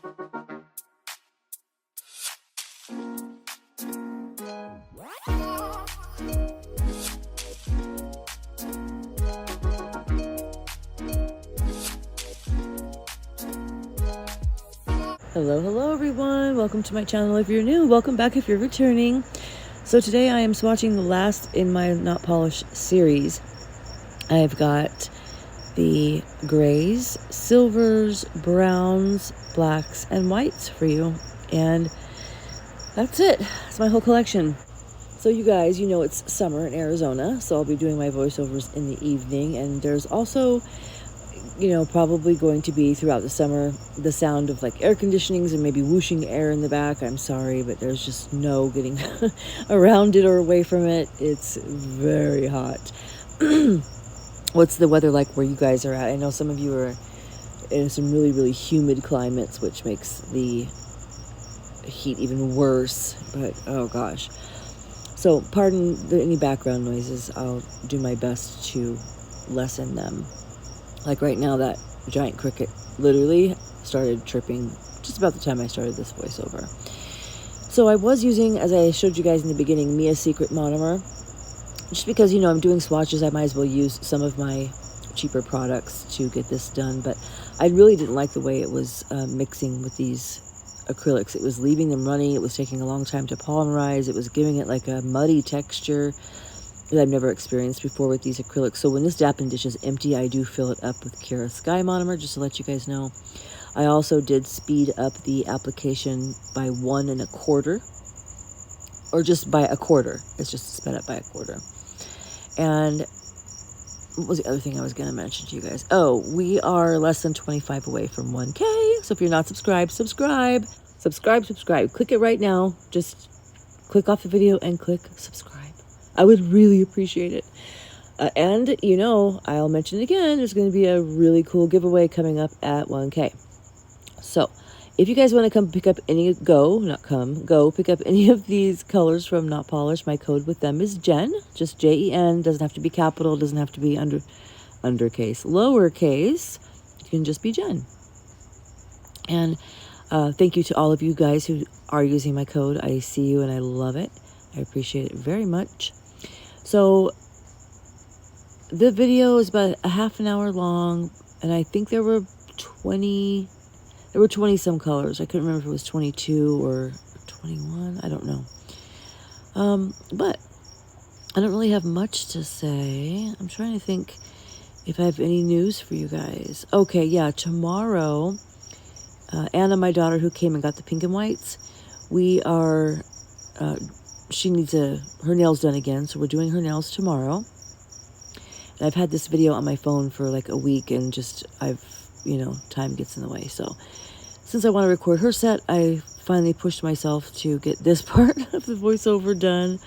Hello everyone, welcome to my channel. If you're new, welcome back if you're returning. So today I am swatching the last in my Notpolish series. I've got the grays, silvers, browns, blacks, and whites for you, and that's it. That's my whole collection. So you guys, you know it's summer in Arizona, so I'll be doing my voiceovers in the evening, and there's also, you know, probably going to be throughout the summer the sound of like air conditionings and maybe whooshing air in the back. I'm sorry, but there's just no getting around it or away from it. It's very hot. What's the weather like where you guys are at? I know some of you are in some really humid climates, which makes the heat even worse, but oh gosh. So pardon any background noises. I'll do my best to lessen them. Like right now, that giant cricket literally started chirping just about the time I started this voiceover. So I was using, as I showed you guys in the beginning, Mia's Secret Monomer. Just because, you know, I'm doing swatches, I might as well use some of my cheaper products to get this done. But I really didn't like the way it was mixing with these acrylics. It was leaving them runny. It was taking a long time to polymerize. It was giving it like a muddy texture that I've never experienced before with these acrylics. So when this Dappin dish is empty, I do fill it up with Kira Sky Monomer, just to let you guys know. I also did speed up the application by 1 1/4, or just by 1/4. It's just sped up by 1/4. And what was the other thing I was going to mention to you guys? Oh, we are less than 25 away from 1K. So if you're not subscribed, subscribe. Click it right now. Just click off the video and click subscribe. I would really appreciate it. And, you know, I'll mention it again, there's going to be a really cool giveaway coming up at 1K. So, if you guys want to come pick up any, go pick up any of these colors from Notpolish, my code with them is Jen, just Jen, doesn't have to be capital, doesn't have to be undercase, lowercase, it can just be Jen. And thank you to all of you guys who are using my code. I see you and I love it. I appreciate it very much. So the video is about a half an hour long, and I think there were 20 some colors. I couldn't remember if it was 22 or 21. I don't know. But I don't really have much to say. I'm trying to think if I have any news for you guys. Okay, yeah, tomorrow, Anna, my daughter, who came and got the pink and whites, we are, she needs her nails done again, so we're doing her nails tomorrow. And I've had this video on my phone for like a week, and just, you know, time gets in the way. So since I want to record her set, I finally pushed myself to get this part of the voiceover done,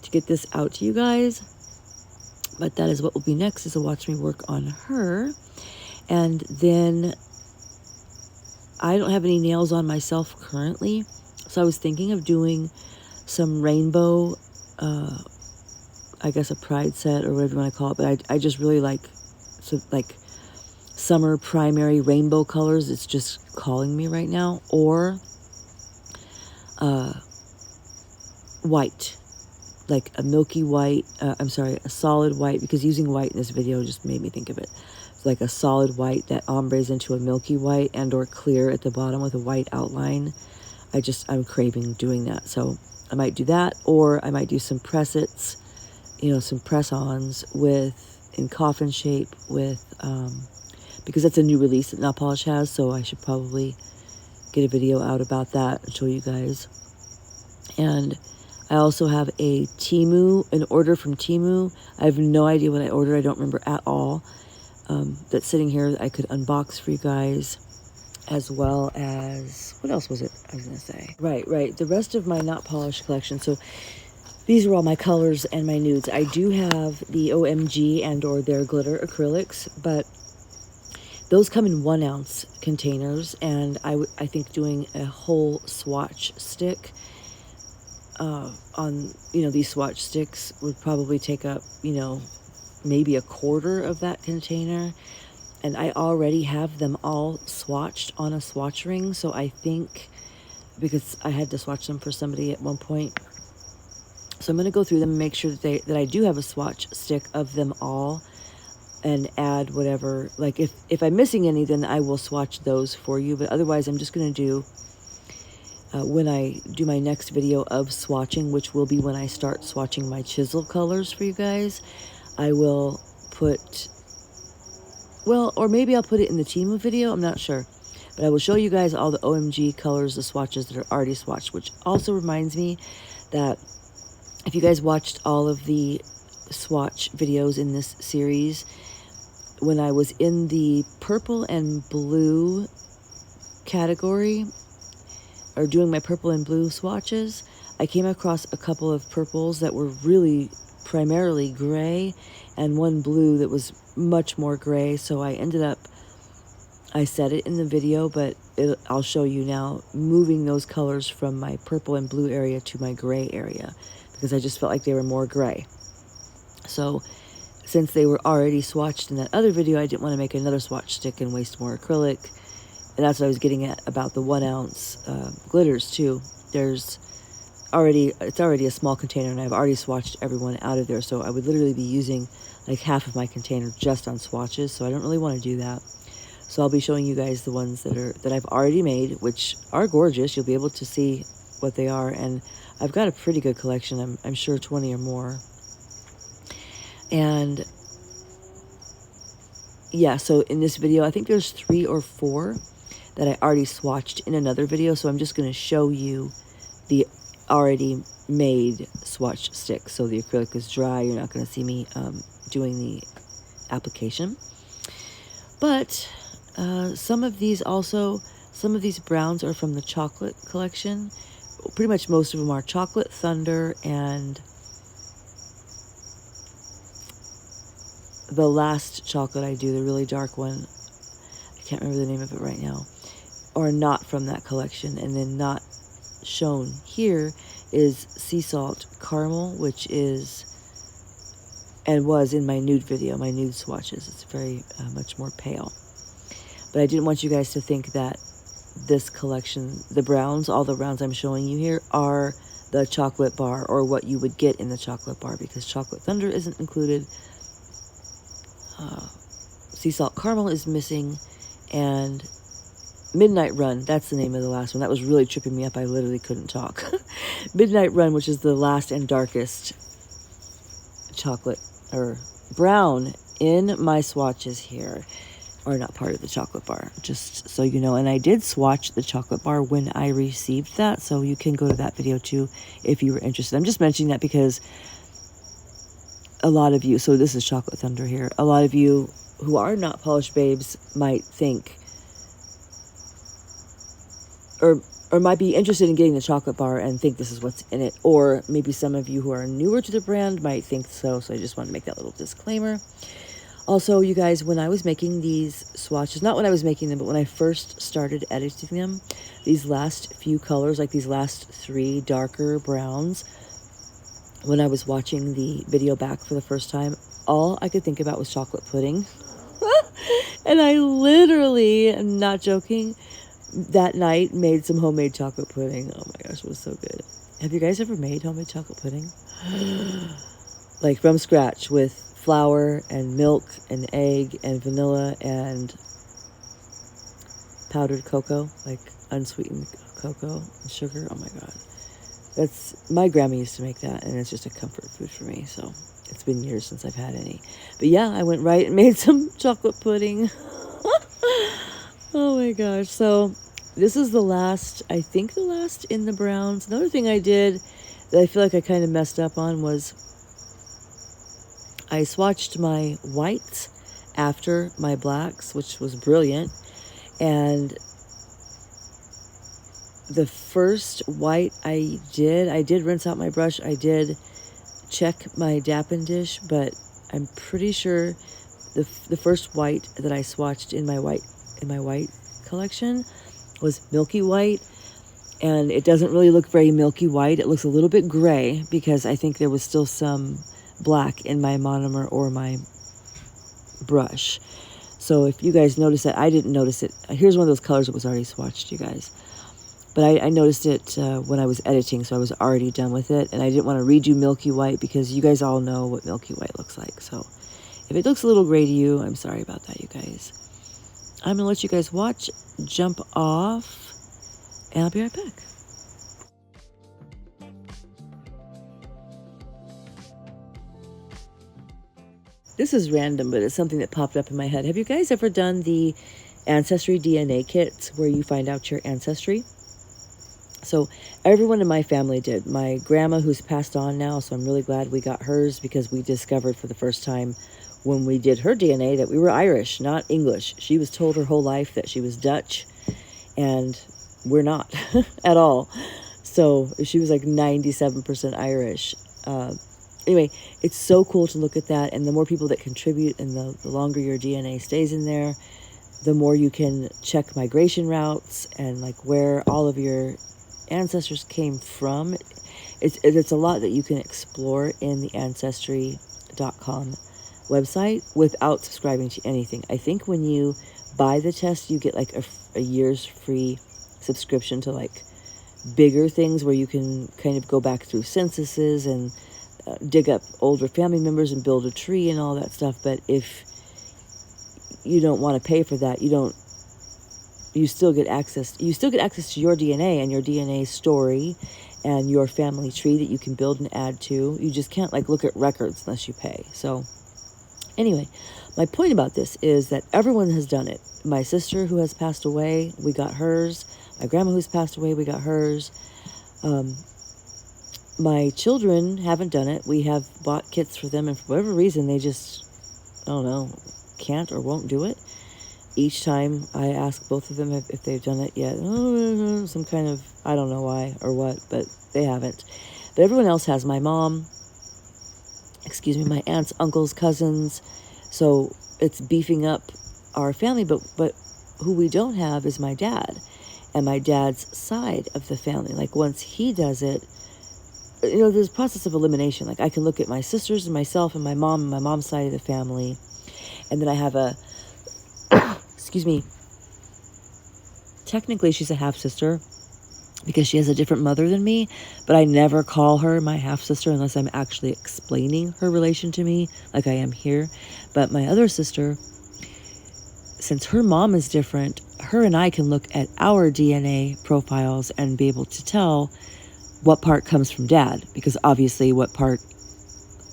to get this out to you guys. But that is what will be next, is to watch me work on her. And then I don't have any nails on myself currently, so I was thinking of doing some rainbow, I guess a pride set or whatever you want to call it, but I just really like summer primary rainbow colors. It's just calling me right now. Or white, like a milky white, a solid white, because using white in this video just made me think of it. It's like a solid white that ombres into a milky white, and or clear at the bottom with a white outline. I'm craving doing that. So I might do that, or I might do some press-its, you know, some press-ons in coffin shape with, because that's a new release that Notpolish has, so I should probably get a video out about that and show you guys. And I also have an order from Temu. I have no idea what I ordered. I don't remember at all. That's sitting here that I could unbox for you guys. As well as, what else was it I was going to say? Right. The rest of my Notpolish collection. So these are all my colors and my nudes. I do have the OMG and or their glitter acrylics, but those come in 1 ounce containers. And I think doing a whole swatch stick on, you know, these swatch sticks would probably take up, you know, maybe 1/4 of that container. And I already have them all swatched on a swatch ring. So I think, because I had to swatch them for somebody at one point. So I'm going to go through them and make sure that I do have a swatch stick of them all, and add whatever, like if I'm missing any, then I will swatch those for you. But otherwise, I'm just going to do, when I do my next video of swatching, which will be when I start swatching my chisel colors for you guys, I will put, well, or maybe I'll put it in the Timu video, I'm not sure. But I will show you guys all the OMG colors, the swatches that are already swatched, which also reminds me that if you guys watched all of the swatch videos in this series, when I was in the purple and blue category, or doing my purple and blue swatches, I came across a couple of purples that were really primarily gray, and one blue that was much more gray. So I ended up, I said it in the video, but I'll show you now, moving those colors from my purple and blue area to my gray area, because I just felt like they were more gray. So since they were already swatched in that other video, I didn't want to make another swatch stick and waste more acrylic. And that's what I was getting at about the 1 ounce glitters too. It's already a small container, and I've already swatched everyone out of there. So I would literally be using like half of my container just on swatches. So I don't really want to do that. So I'll be showing you guys the ones that I've already made, which are gorgeous. You'll be able to see what they are. And I've got a pretty good collection. I'm sure 20 or more. And yeah, so in this video, I think there's 3 or 4 that I already swatched in another video. So I'm just going to show you the already made swatch stick. So the acrylic is dry. You're not going to see me doing the application. But some of these browns are from the chocolate collection. Pretty much most of them are Chocolate Thunder, and the last chocolate I do, the really dark one, I can't remember the name of it right now, are not from that collection. And then not shown here is Sea Salt Caramel, which is, and was in my nude video, my nude swatches. It's very much more pale. But I didn't want you guys to think that this collection, the browns, all the browns I'm showing you here, are the chocolate bar, or what you would get in the chocolate bar, because Chocolate Thunder isn't included. Sea Salt Caramel is missing, and Midnight Run, that's the name of the last one. That was really tripping me up. I literally couldn't talk. Midnight Run, which is the last and darkest chocolate or brown in my swatches here, are not part of the chocolate bar, just so you know. And I did swatch the chocolate bar when I received that, so you can go to that video too if you were interested. I'm just mentioning that because a lot of you, so this is Chocolate Thunder here, a lot of you who are not polished babes might think, or might be interested in getting the chocolate bar and think this is what's in it. Or maybe some of you who are newer to the brand might think so. So I just want to make that little disclaimer. Also, you guys, when I was making these swatches, not when I was making them, but when I first started editing them, these last few colors, like these last 3 darker browns, when I was watching the video back for the first time, all I could think about was chocolate pudding. And I literally, I'm not joking, that night made some homemade chocolate pudding. Oh my gosh, it was so good. Have you guys ever made homemade chocolate pudding? Like from scratch, with flour and milk and egg and vanilla and powdered cocoa, like unsweetened cocoa and sugar. Oh my god. That's, my grandma used to make that, and it's just a comfort food for me. So it's been years since I've had any. But yeah, I went right and made some chocolate pudding. Oh my gosh. So this is the last, I think the last in the browns. Another thing I did that I feel like I kind of messed up on was I swatched my whites after my blacks, which was brilliant. And the first white I did rinse out my brush. I did check my Dappen dish, but I'm pretty sure the first white that I swatched in my white collection was milky white, and it doesn't really look very milky white. It looks a little bit gray because I think there was still some black in my monomer or my brush. So if you guys notice that, I didn't notice it. Here's one of those colors that was already swatched, you guys. But I noticed it when I was editing, so I was already done with it. And I didn't want to redo Milky White because you guys all know what Milky White looks like. So if it looks a little gray to you, I'm sorry about that, you guys. I'm going to let you guys watch, jump off, and I'll be right back. This is random, but it's something that popped up in my head. Have you guys ever done the Ancestry DNA kits where you find out your ancestry? So everyone in my family did. My grandma, who's passed on now, so I'm really glad we got hers, because we discovered for the first time when we did her DNA that we were Irish, not English. She was told her whole life that she was Dutch, and we're not at all. So she was like 97% Irish. Anyway, it's so cool to look at that, and the more people that contribute and the longer your DNA stays in there, the more you can check migration routes and like where all of your ancestors came from. It's a lot that you can explore in the Ancestry.com website without subscribing to anything. I think when you buy the test, you get like a year's free subscription to like bigger things where you can kind of go back through censuses and dig up older family members and build a tree and all that stuff. But if you don't want to pay for that, you still get access to your DNA and your DNA story and your family tree that you can build and add to. You just can't like look at records unless you pay. So anyway, my point about this is that everyone has done it. My sister, who has passed away, we got hers. My grandma, who's passed away, we got hers. My children haven't done it. We have bought kits for them, and for whatever reason, they just, I don't know, can't or won't do it. Each time I ask both of them if they've done it yet. Some kind of, I don't know why or what, but they haven't. But everyone else has. My mom, my aunts, uncles, cousins. So it's beefing up our family, but who we don't have is my dad and my dad's side of the family. Like once he does it, there's a process of elimination. Like I can look at my sisters and myself and my mom and my mom's side of the family. And then I have technically she's a half-sister because she has a different mother than me, but I never call her my half-sister unless I'm actually explaining her relation to me, like I am here. But my other sister, since her mom is different, her and I can look at our DNA profiles and be able to tell what part comes from dad, because obviously what part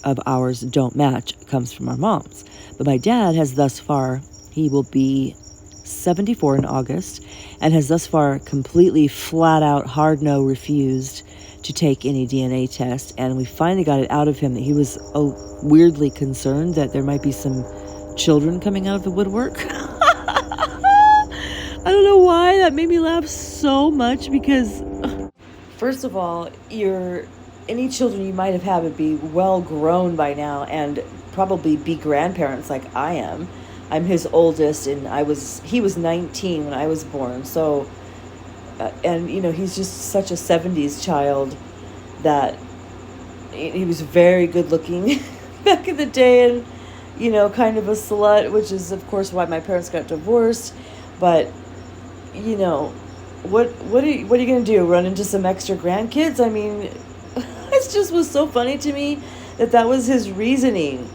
of ours don't match comes from our moms. But my dad has thus far, he will be 74 in August, and has thus far completely flat out hard no refused to take any DNA test. And we finally got it out of him that he was weirdly concerned that there might be some children coming out of the woodwork. I don't know why that made me laugh so much, because first of all, any children you might have had would be well grown by now and probably be grandparents like I am. I'm his oldest, and he was 19 when I was born. So, and he's just such a 70s child that he was very good looking back in the day, and kind of a slut, which is of course why my parents got divorced. But what are you gonna do? Run into some extra grandkids? I mean, it just was so funny to me that was his reasoning.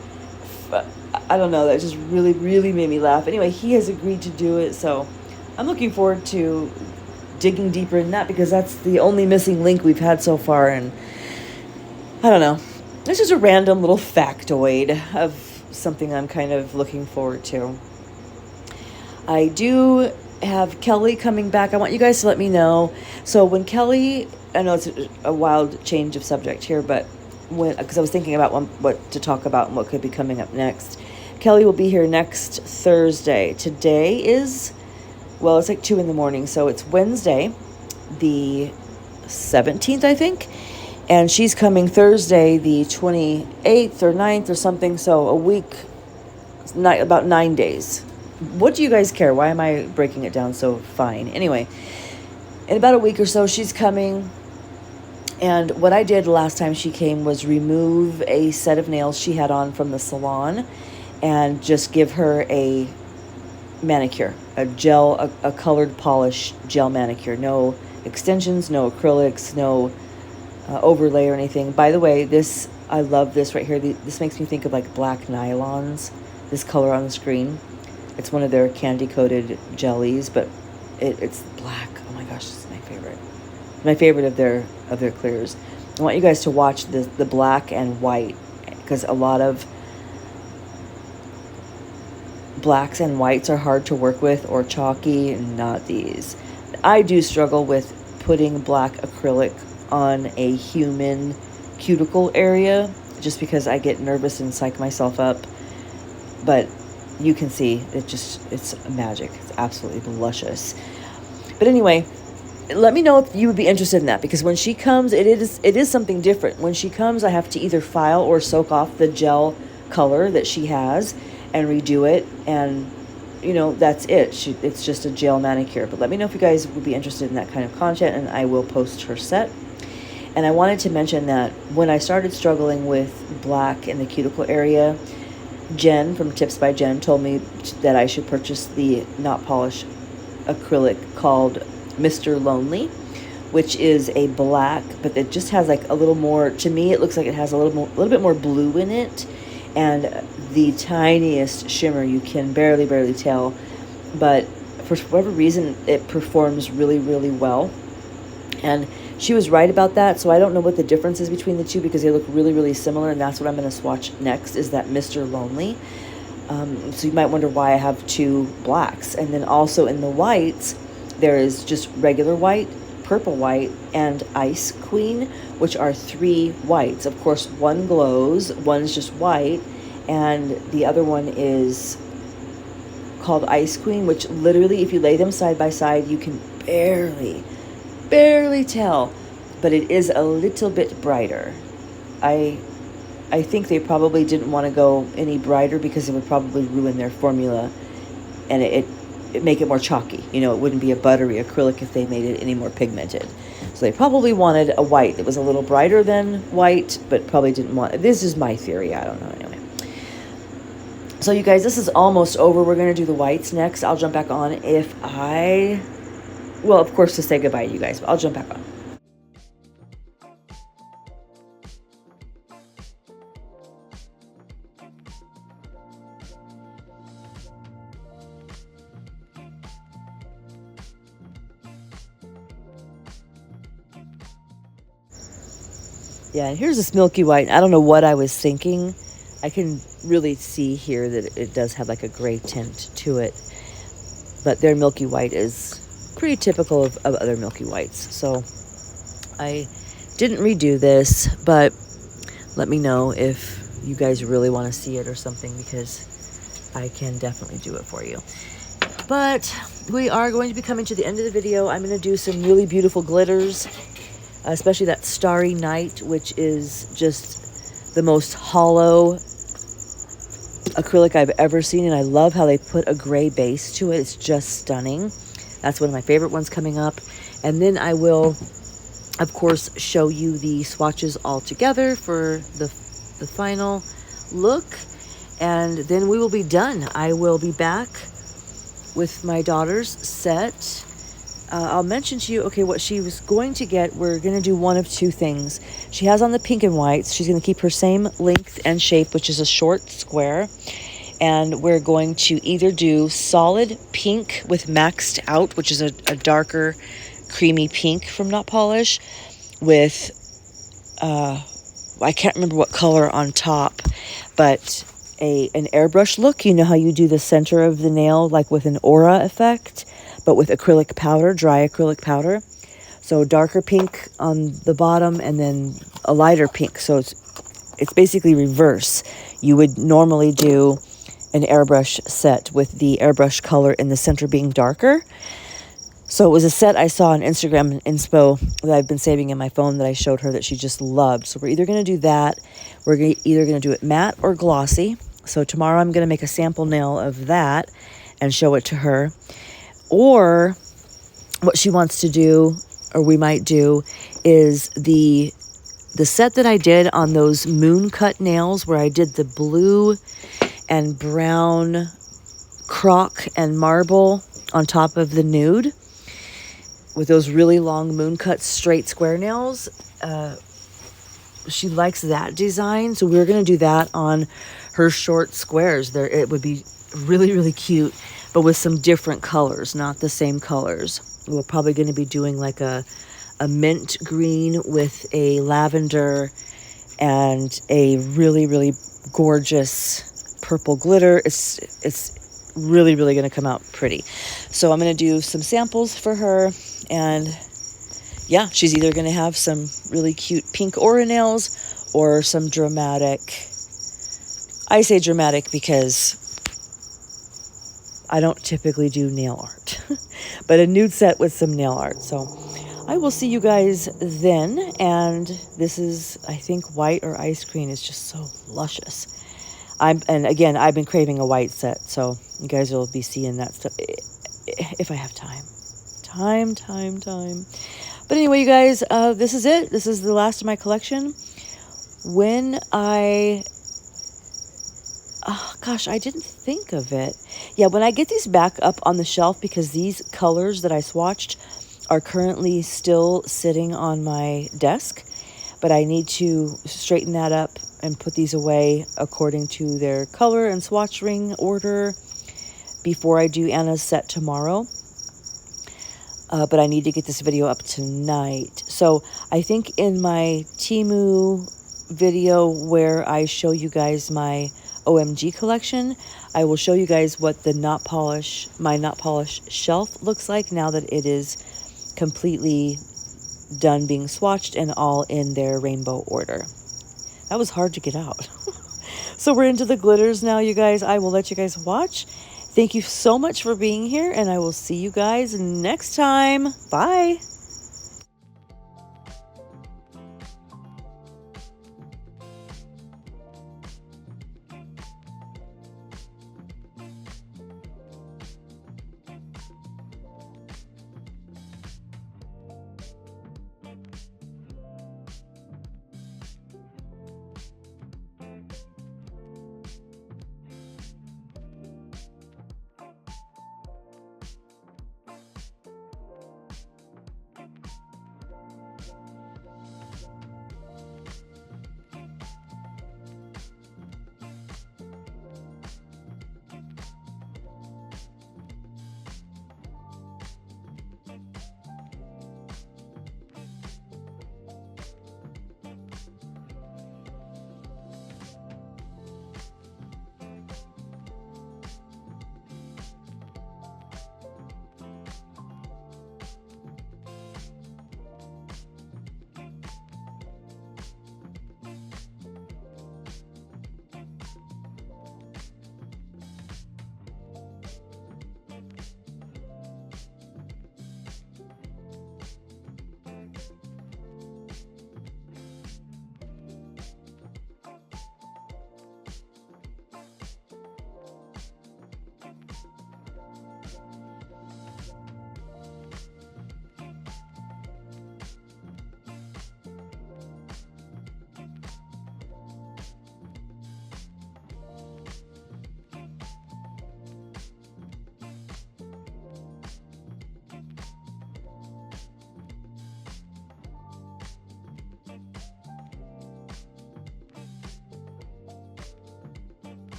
I don't know, that just really, really made me laugh. Anyway, he has agreed to do it, so I'm looking forward to digging deeper in that, because that's the only missing link we've had so far. And I don't know, it's just a random little factoid of something I'm kind of looking forward to. I do have Kelly coming back. I want you guys to let me know. So when Kelly, I know it's a wild change of subject here, but because I was thinking about what to talk about and what could be coming up next. Kelly will be here next Thursday. Today is, it's like 2 a.m, so it's Wednesday, the 17th, I think. And she's coming Thursday, the 28th or 9th or something, so a week, about 9 days. What do you guys care? Why am I breaking it down so fine? Anyway, in about a week or so, she's coming. And what I did last time she came was remove a set of nails she had on from the salon and just give her a manicure, a gel, a colored polish gel manicure. No extensions, no acrylics, no overlay or anything. By the way, this, I love this right here. This makes me think of like black nylons, this color on the screen. It's one of their candy coated jellies, but it's black. Oh my gosh, this is my favorite. My favorite of their clears. I want you guys to watch the black and white, because a lot of blacks and whites are hard to work with or chalky, and not these. I do struggle with putting black acrylic on a human cuticle area just because I get nervous and psych myself up. But you can see it's magic. It's absolutely luscious. But anyway, let me know if you would be interested in that, because when she comes, it is something different. When she comes, I have to either file or soak off the gel color that she has and redo it, and you know, that's it. It's just a gel manicure. But let me know if you guys would be interested in that kind of content, and I will post her set. And I wanted to mention that when I started struggling with black in the cuticle area, Jen from Tips by Jen told me that I should purchase the Notpolish acrylic called Mr. Lonely, which is a black, but it just has like a little more, to me it looks like it has a little bit more blue in it, and the tiniest shimmer. You can barely tell, but for whatever reason it performs really well. And she was right about that, so I don't know what the difference is between the two, because they look really similar, and that's what I'm going to swatch next, is that Mr. Lonely. So you might wonder why I have two blacks. And then also in the whites, there is just regular white, purple white, and Ice Queen, which are 3 whites. Of course, one glows, one's just white, and the other one is called Ice Queen, which literally, if you lay them side by side, you can barely tell, but it is a little bit brighter. I think they probably didn't want to go any brighter because it would probably ruin their formula, and it make it more chalky. You know, it wouldn't be a buttery acrylic if they made it any more pigmented. So they probably wanted a white that was a little brighter than white, but probably didn't want, this is my theory, I don't know, anyway. So you guys, this is almost over. We're going to do the whites next. I'll jump back on well, of course, to say goodbye to you guys, but I'll jump back on. Yeah, and here's this milky white. I don't know what I was thinking. I can really see here that it does have like a gray tint to it, but their milky white is pretty typical of other milky whites. So I didn't redo this, but let me know if you guys really want to see it or something, because I can definitely do it for you. But we are going to be coming to the end of the video. I'm going to do some really beautiful glitters, especially that Starry Night, which is just the most hollow acrylic I've ever seen, and I love how they put a gray base to it. It's just stunning. That's one of my favorite ones coming up. And then I will, of course, show you the swatches all together for the final look, and then we will be done. I will be back with my daughter's set. I'll mention to you, okay, what she was going to get. We're going to do one of two things. She has on the pink and whites. She's going to keep her same length and shape, which is a short square. And we're going to either do solid pink with maxed out, which is a darker, creamy pink from Notpolish, with, I can't remember what color on top, but an airbrush look. You know how you do the center of the nail, like with an aura effect, but with acrylic powder, dry acrylic powder. So darker pink on the bottom and then a lighter pink. So it's basically reverse. You would normally do an airbrush set with the airbrush color in the center being darker. So it was a set I saw on Instagram inspo that I've been saving in my phone that I showed her that she just loved. So we're either going to do that, either going to do it matte or glossy. So tomorrow I'm going to make a sample nail of that and show it to her. Or what she wants to do, or we might do, is the set that I did on those moon cut nails, where I did the blue and brown croc and marble on top of the nude with those really long moon cut straight square nails. She likes that design, so we're going to do that on her short squares. There, it would be really, really cute, but with some different colors, not the same colors. We're probably going to be doing like a mint green with a lavender and a really, really gorgeous purple glitter. It's really, really going to come out pretty. So I'm going to do some samples for her, and yeah, she's either going to have some really cute pink aura nails or some dramatic. I say dramatic because I don't typically do nail art, but a nude set with some nail art. So I will see you guys then. And this is, I think, white or ice cream is just so luscious. And again, I've been craving a white set, so you guys will be seeing that stuff if I have time. Time. But anyway, you guys, this is it. This is the last of my collection. When I didn't think of it. Yeah, when I get these back up on the shelf, because these colors that I swatched are currently still sitting on my desk, but I need to straighten that up and put these away according to their color and swatch ring order before I do Anna's set tomorrow. But I need to get this video up tonight. So I think in my Temu video where I show you guys my OMG collection, I will show you guys what the my Notpolish shelf looks like now that it is completely done being swatched and all in their rainbow order. That was hard to get out. So we're into the glitters now, you guys. I will let you guys watch. Thank you so much for being here, and I will see you guys next time. Bye.